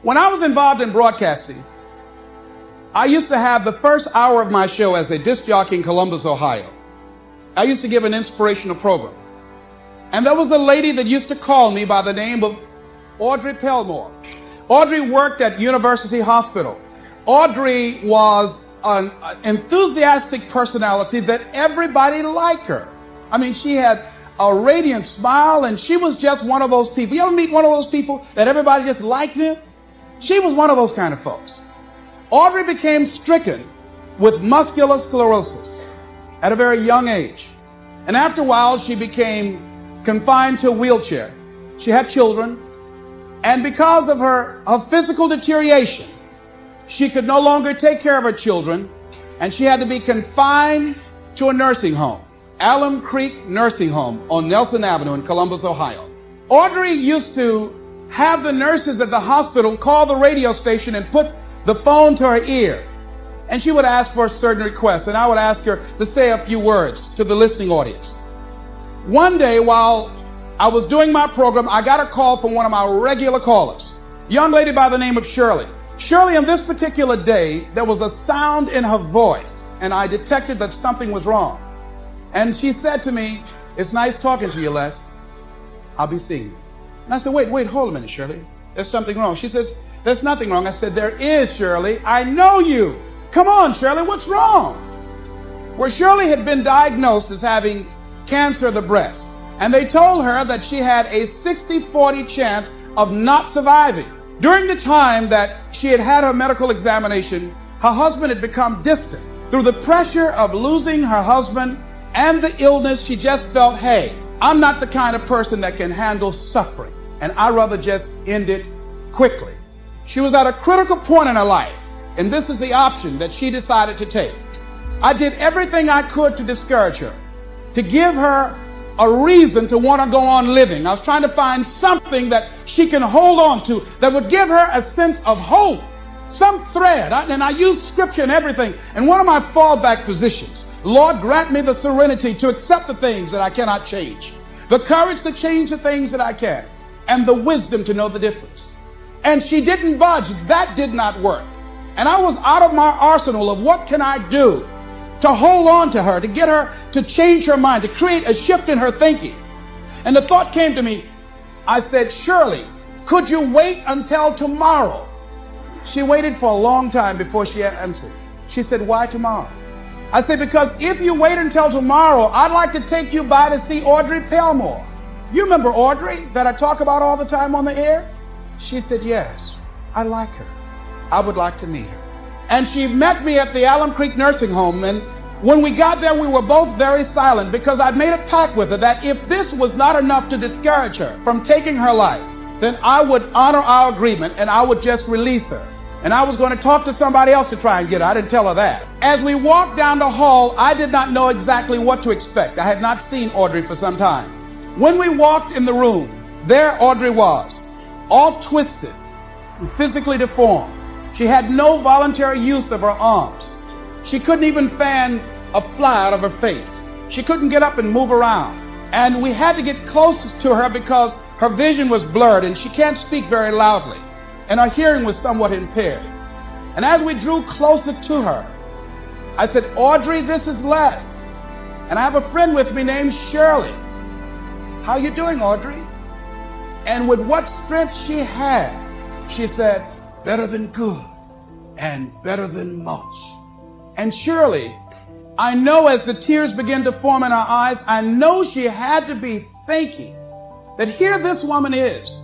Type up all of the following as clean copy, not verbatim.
When I was involved in broadcasting, I used to have the first hour of my show as a disc jockey in Columbus, Ohio. I used to give an inspirational program. And there was a lady that used to call me by the name of Audrey Pelmore. Audrey worked at University Hospital. Audrey was an enthusiastic personality that everybody liked her. I mean, she had a radiant smile, and she was just one of those people. You ever meet one of those people that everybody just liked them? She was one of those kind of folks. Audrey became stricken with muscular sclerosis at a very young age. And after a while, she became confined to a wheelchair. She had children. And because of her physical deterioration, she could no longer take care of her children. And she had to be confined to a nursing home, Alum Creek Nursing Home on Nelson Avenue in Columbus, Ohio. Audrey used to have the nurses at the hospital call the radio station and put the phone to her ear. And she would ask for a certain request, and I would ask her to say a few words to the listening audience. One day while I was doing my program, I got a call from one of my regular callers, a young lady by the name of Shirley. Shirley, on this particular day, there was a sound in her voice, and I detected that something was wrong. And she said to me, "It's nice talking to you, Les. I'll be seeing you." And I said, wait, hold a minute, Shirley. There's something wrong. She says, "There's nothing wrong." I said, "There is, Shirley. I know you. Come on, Shirley, what's wrong?" Well, Shirley had been diagnosed as having cancer of the breast. And they told her that she had a 60-40 chance of not surviving. During the time that she had had her medical examination, her husband had become distant. Through the pressure of losing her husband and the illness, she just felt, hey, I'm not the kind of person that can handle suffering, and I'd rather just end it quickly. She was at a critical point in her life, and this is the option that she decided to take. I did everything I could to discourage her, to give her a reason to want to go on living. I was trying to find something that she can hold on to that would give her a sense of hope, some thread. And I used scripture and everything. And one of my fallback positions, Lord, grant me the serenity to accept the things that I cannot change, the courage to change the things that I can, and the wisdom to know the difference. And she didn't budge. That did not work. And I was out of my arsenal of what can I do to hold on to her, to get her to change her mind, to create a shift in her thinking. And the thought came to me. I said, "Shirley, could you wait until tomorrow?" She waited for a long time before she answered. She said, "Why tomorrow?" I said, "Because if you wait until tomorrow, I'd like to take you by to see Audrey Pelmore. You remember Audrey that I talk about all the time on the air?" She said, "Yes, I like her. I would like to meet her." And she met me at the Alum Creek Nursing Home. And when we got there, we were both very silent because I'd made a pact with her that if this was not enough to discourage her from taking her life, then I would honor our agreement and I would just release her. And I was going to talk to somebody else to try and get her. I didn't tell her that. As we walked down the hall, I did not know exactly what to expect. I had not seen Audrey for some time. When we walked in the room, there Audrey was, all twisted and physically deformed. She had no voluntary use of her arms. She couldn't even fan a fly out of her face. She couldn't get up and move around. And we had to get close to her because her vision was blurred and she can't speak very loudly. And her hearing was somewhat impaired. And as we drew closer to her, I said, "Audrey, this is Les. And I have a friend with me named Shirley. How you doing, Audrey?" And with what strength she had, she said, "Better than good and better than most." And Shirley, I know as the tears began to form in her eyes, I know she had to be thinking that here this woman is.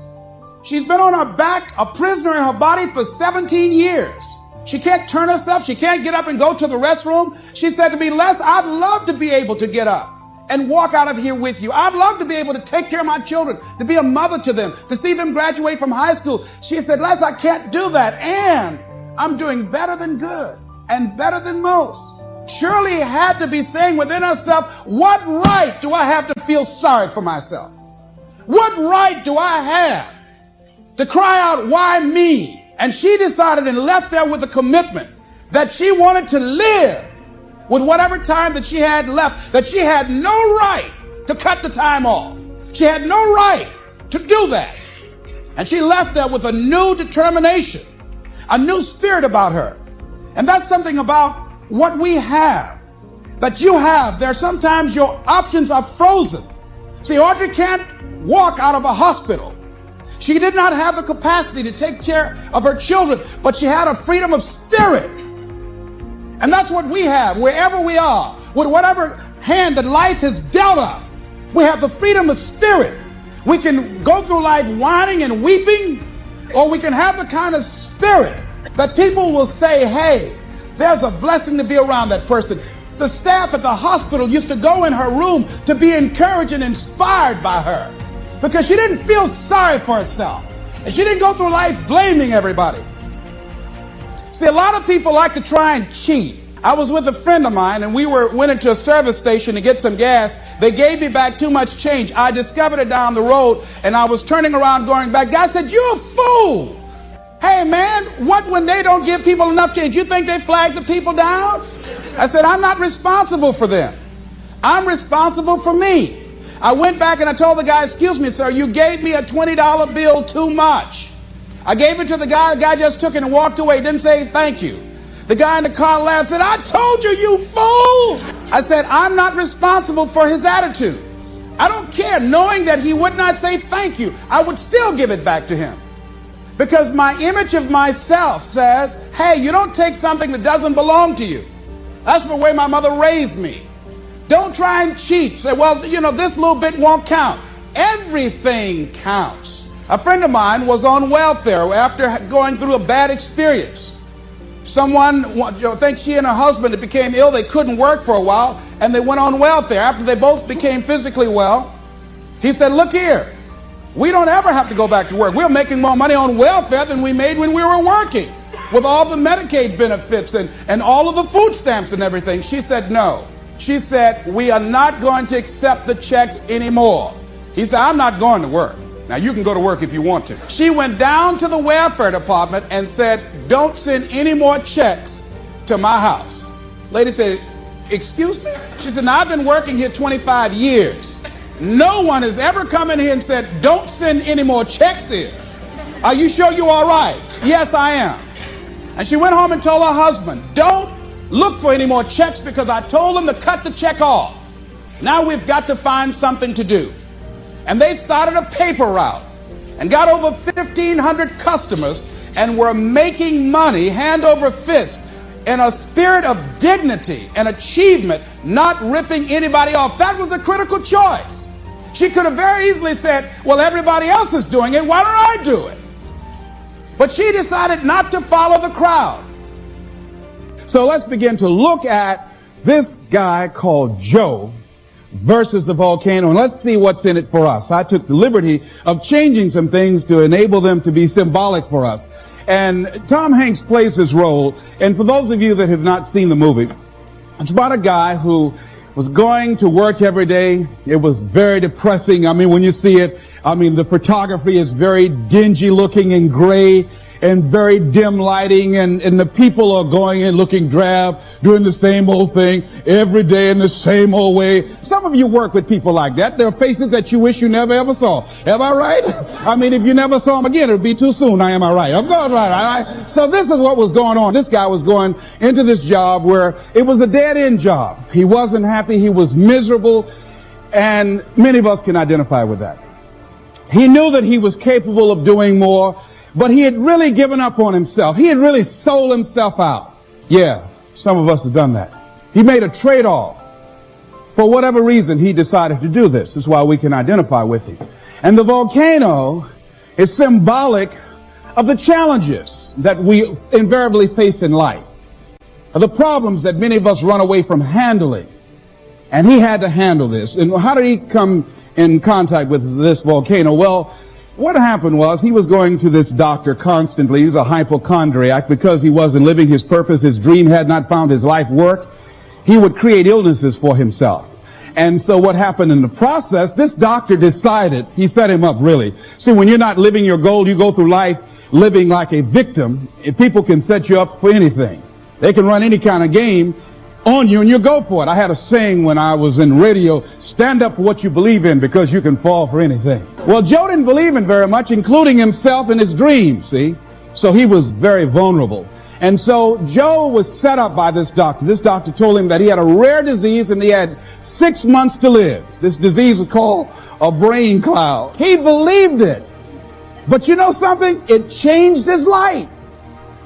She's been on her back, a prisoner in her body for 17 years. She can't turn herself. She can't get up and go to the restroom. She said to me, "Les, I'd love to be able to get up and walk out of here with you. I'd love to be able to take care of my children, to be a mother to them, to see them graduate from high school." She said, "Les, I can't do that. And I'm doing better than good and better than most." Shirley had to be saying within herself, what right do I have to feel sorry for myself? What right do I have to cry out, why me? And she decided and left there with a commitment that she wanted to live with whatever time that she had left, that she had no right to cut the time off. She had no right to do that. And she left there with a new determination, a new spirit about her. And that's something about what we have, that you have. There sometimes your options are frozen. See, Audrey can't walk out of a hospital. She did not have the capacity to take care of her children, but she had a freedom of spirit. And that's what we have wherever we are, with whatever hand that life has dealt us. We have the freedom of spirit. We can go through life whining and weeping, or we can have the kind of spirit that people will say, hey, there's a blessing to be around that person. The staff at the hospital used to go in her room to be encouraged and inspired by her, because she didn't feel sorry for herself. And she didn't go through life blaming everybody. See, a lot of people like to try and cheat. I was with a friend of mine, and we went into a service station to get some gas. They gave me back too much change. I discovered it down the road, and I was turning around going back. Guy said, "You're a fool. Hey, man, what when they don't give people enough change? You think they flag the people down?" I said, "I'm not responsible for them. I'm responsible for me." I went back and I told the guy, "Excuse me, sir, you gave me a $20 bill too much." I gave it to the guy. The guy just took it and walked away. Didn't say thank you. The guy in the car laughed, said, "I told you, you fool." I said, I'm not responsible for his attitude. I don't care. Knowing that he would not say thank you, I would still give it back to him. Because my image of myself says, hey, you don't take something that doesn't belong to you. That's the way my mother raised me. Don't try and cheat. Say, well, you know, this little bit won't count. Everything counts. A friend of mine was on welfare after going through a bad experience. Someone, I think she and her husband became ill. They couldn't work for a while, and they went on welfare. After they both became physically well, he said, look here, we don't ever have to go back to work. We're making more money on welfare than we made when we were working, with all the Medicaid benefits and all of the food stamps and everything. She said, no. She said, we are not going to accept the checks anymore. He said, I'm not going to work. Now, you can go to work if you want to. She went down to the welfare department and said, don't send any more checks to my house. Lady said, excuse me? She said, now, I've been working here 25 years. No one has ever come in here and said, don't send any more checks here. Are you sure you're all right? Yes, I am. And she went home and told her husband, don't look for any more checks because I told them to cut the check off. Now we've got to find something to do. And they started a paper route and got over 1,500 customers and were making money hand over fist in a spirit of dignity and achievement, not ripping anybody off. That was a critical choice. She could have very easily said, well, everybody else is doing it. Why don't I do it? But she decided not to follow the crowd. So let's begin to look at this guy called Joe versus the volcano, and let's see what's in it for us. I took the liberty of changing some things to enable them to be symbolic for us. And Tom Hanks plays his role, and for those of you that have not seen the movie, it's about a guy who was going to work every day. It was very depressing. I mean, when you see it, I mean, the photography is very dingy looking and gray and very dim lighting, and the people are going in looking drab, doing the same old thing every day in the same old way. Some of you work with people like that. There are faces that you wish you never ever saw. Am I right? I mean, if you never saw them again, it would be too soon. Now, am I right? I'm going right. All right. So this is what was going on. This guy was going into this job where it was a dead-end job. He wasn't happy. He was miserable. And many of us can identify with that. He knew that he was capable of doing more, but he had really given up on himself. He had really sold himself out. Yeah, some of us have done that. He made a trade-off. For whatever reason, he decided to do this. That's why we can identify with him. And the volcano is symbolic of the challenges that we invariably face in life, of the problems that many of us run away from handling. And he had to handle this. And how did he come in contact with this volcano? Well, what happened was he was going to this doctor constantly. He was a hypochondriac because he wasn't living his purpose. His dream had not found his life work. He would create illnesses for himself. And so what happened in the process, this doctor decided, he set him up really. See, when you're not living your goal, you go through life living like a victim. People can set you up for anything. They can run any kind of game on you and you go for it. I had a saying when I was in radio, stand up for what you believe in because you can fall for anything. Well, Joe didn't believe in very much, including himself and his dreams, see? So he was very vulnerable. And so Joe was set up by this doctor. This doctor told him that he had a rare disease and he had 6 months to live. This disease was called a brain cloud. He believed it. But you know something? It changed his life.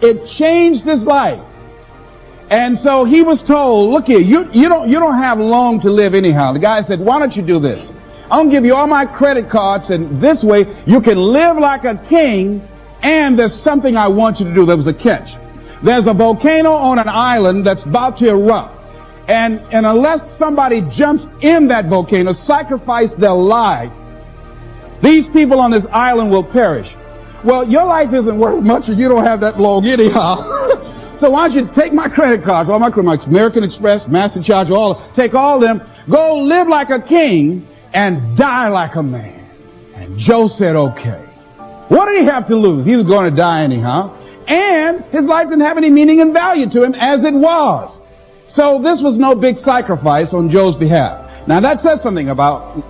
It changed his life. And so he was told, look here, you don't have long to live anyhow. The guy said, why don't you do this? I'm going to give you all my credit cards, and this way you can live like a king, and there's something I want you to do. There was a catch. There's a volcano on an island that's about to erupt. And unless somebody jumps in that volcano, sacrifice their life, these people on this island will perish. Well, your life isn't worth much and you don't have that long anyhow. So why don't you take my credit cards, all my credit cards, American Express, MasterCharge, take all of them, go live like a king and die like a man. And Joe said, okay. What did he have to lose? He was going to die anyhow. And his life didn't have any meaning and value to him as it was. So this was no big sacrifice on Joe's behalf. Now that says something about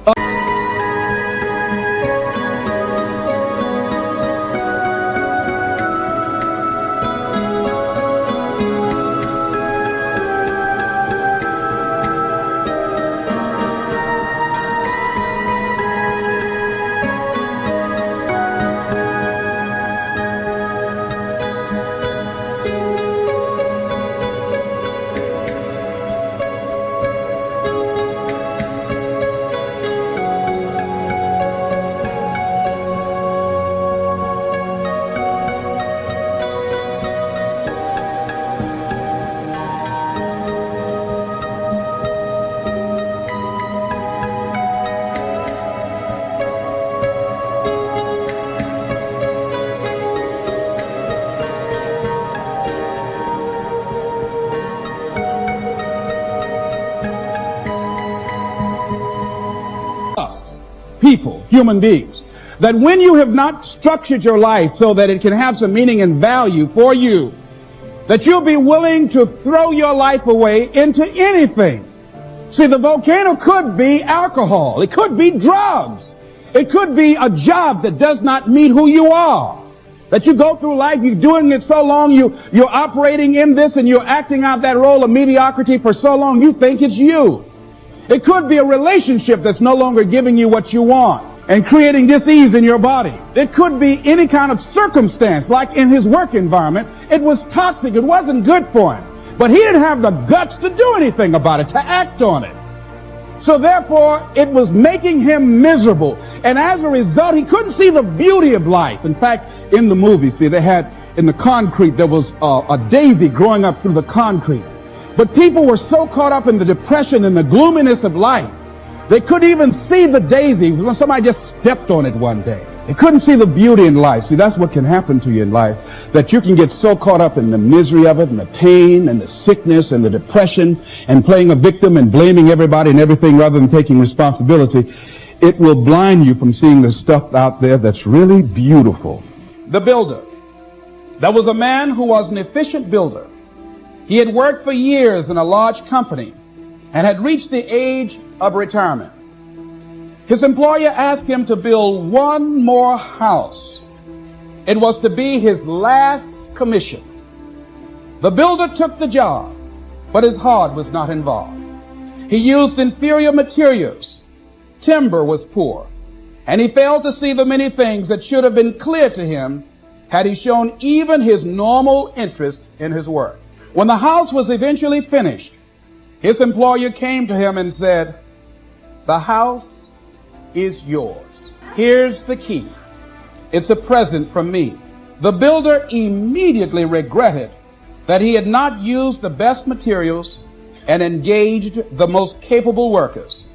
us, people, human beings, that when you have not structured your life so that it can have some meaning and value for you, that you'll be willing to throw your life away into anything. See, the volcano could be alcohol. It could be drugs. It could be a job that does not meet who you are. That you go through life, you're doing it so long, you're operating in this and you're acting out that role of mediocrity for so long, you think it's you. It could be a relationship that's no longer giving you what you want and creating dis-ease in your body. It could be any kind of circumstance, like in his work environment. It was toxic. It wasn't good for him. But he didn't have the guts to do anything about it, to act on it. So therefore, it was making him miserable. And as a result, he couldn't see the beauty of life. In fact, in the movie, see, they had in the concrete, there was a daisy growing up through the concrete. But people were so caught up in the depression and the gloominess of life, they couldn't even see the daisy when somebody just stepped on it one day. They couldn't see the beauty in life. See, that's what can happen to you in life, that you can get so caught up in the misery of it and the pain and the sickness and the depression and playing a victim and blaming everybody and everything rather than taking responsibility. It will blind you from seeing the stuff out there that's really beautiful. The builder. There was a man who was an efficient builder. He had worked for years in a large company and had reached the age of retirement. His employer asked him to build one more house. It was to be his last commission. The builder took the job, but his heart was not involved. He used inferior materials. Timber was poor, and he failed to see the many things that should have been clear to him had he shown even his normal interest in his work. When the house was eventually finished, his employer came to him and said, "The house is yours. Here's the key. It's a present from me." The builder immediately regretted that he had not used the best materials and engaged the most capable workers.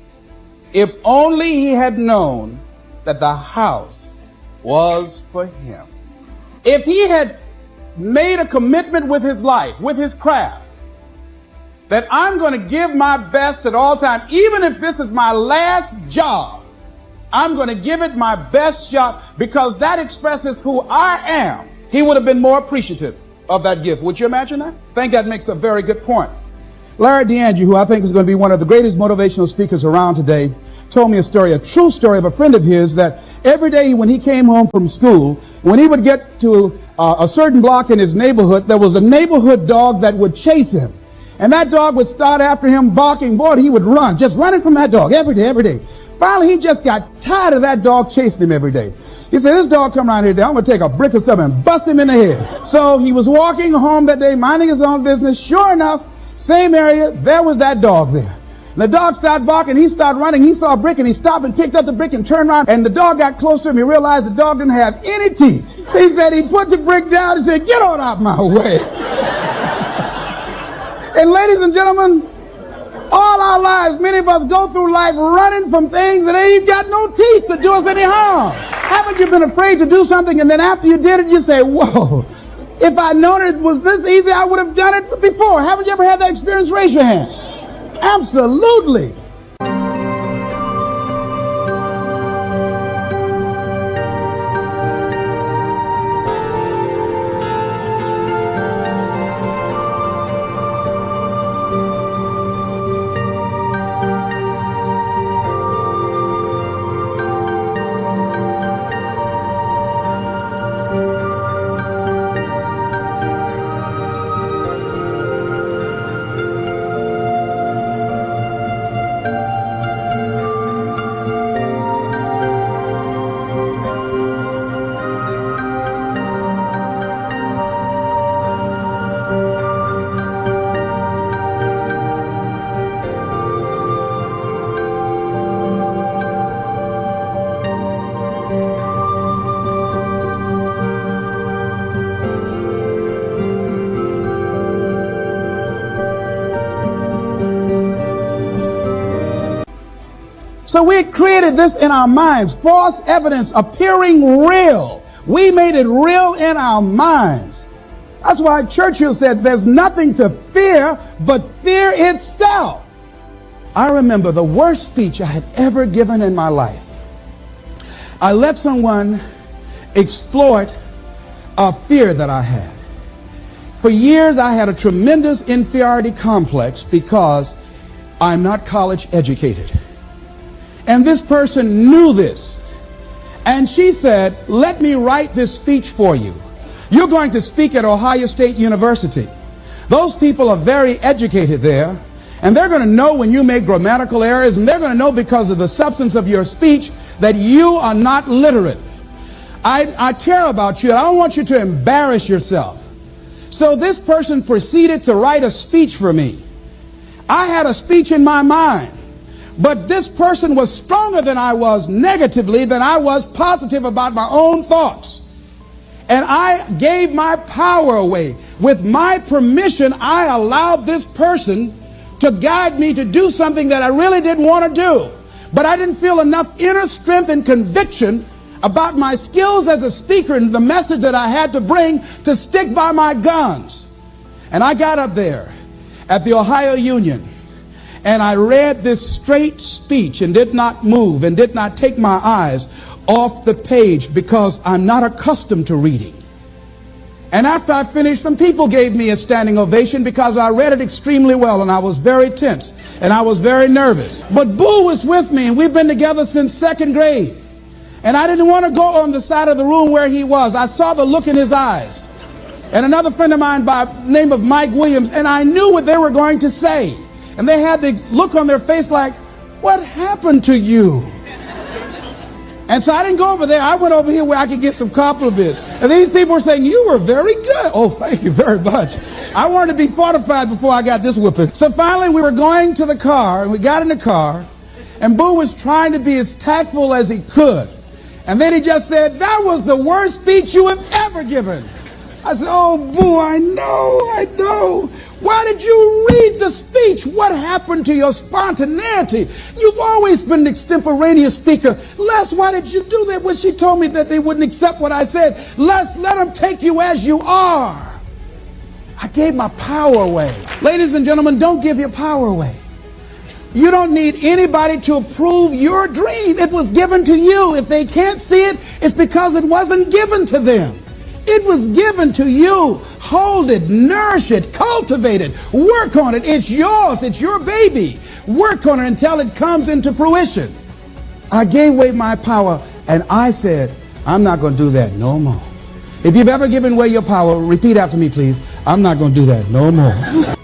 If only he had known that the house was for him. If he had made a commitment with his life, with his craft, that I'm going to give my best at all times, even if this is my last job, I'm going to give it my best shot because that expresses who I am, he would have been more appreciative of that gift. Would you imagine that? I think that makes a very good point. Larry DeAndre, who I think is going to be one of the greatest motivational speakers around today, told me a story, a true story of a friend of his, that every day when he came home from school, when he would get to a certain block in his neighborhood, there was a neighborhood dog that would chase him. And that dog would start after him barking. Boy, he would run, just running from that dog every day. Finally, he just got tired of that dog chasing him every day. He said, this dog come around here today, I'm going to take a brick or something and bust him in the head. So he was walking home that day, minding his own business. Sure enough, same area, there was that dog there. And the dog started barking, he started running, he saw a brick and he stopped and picked up the brick and turned around, and the dog got close to him. He realized the dog didn't have any teeth. He said he put the brick down and said, get on out my way. And ladies and gentlemen, all our lives, many of us go through life running from things that ain't got no teeth to do us any harm. Haven't you been afraid to do something and then after you did it, you say, whoa, if I'd known it was this easy, I would have done it before. Haven't you ever had that experience? Raise your hand. Absolutely. So we created this in our minds, false evidence appearing real. We made it real in our minds. That's why Churchill said there's nothing to fear but fear itself. I remember the worst speech I had ever given in my life. I let someone exploit a fear that I had. For years I had a tremendous inferiority complex because I'm not college educated. And this person knew this. And she said, let me write this speech for you. You're going to speak at Ohio State University. Those people are very educated there. And they're going to know when you make grammatical errors. And they're going to know because of the substance of your speech that you are not literate. I care about you. I don't want you to embarrass yourself. So this person proceeded to write a speech for me. I had a speech in my mind. But this person was stronger than I was negatively than I was positive about my own thoughts. And I gave my power away. With my permission, I allowed this person to guide me to do something that I really didn't want to do. But I didn't feel enough inner strength and conviction about my skills as a speaker and the message that I had to bring to stick by my guns. And I got up there at the Ohio Union. And I read this straight speech and did not move and did not take my eyes off the page because I'm not accustomed to reading. And after I finished, some people gave me a standing ovation because I read it extremely well, and I was very tense and I was very nervous. But Boo was with me, and we've been together since second grade. And I didn't want to go on the side of the room where he was. I saw the look in his eyes. And another friend of mine by the name of Mike Williams, and I knew what they were going to say. And they had the look on their face like, what happened to you? And so I didn't go over there. I went over here where I could get some compliments. And these people were saying, you were very good. Oh, thank you very much. I wanted to be fortified before I got this whooping. So finally we were going to the car, and we got in the car, and Boo was trying to be as tactful as he could. And then he just said, that was the worst speech you have ever given. I said, oh, Boo, I know. Why did you read the speech? What happened to your spontaneity? You've always been an extemporaneous speaker. Les, why did you do that when she told me that they wouldn't accept what I said? Les, let them take you as you are. I gave my power away. Ladies and gentlemen, don't give your power away. You don't need anybody to approve your dream. It was given to you. If they can't see it, it's because it wasn't given to them. It was given to you. Hold it, nourish it, cultivate it, work on it. It's yours. It's your baby. Work on it until it comes into fruition. I gave away my power, and I said, I'm not going to do that no more. If you've ever given away your power, repeat after me, please. I'm not going to do that no more.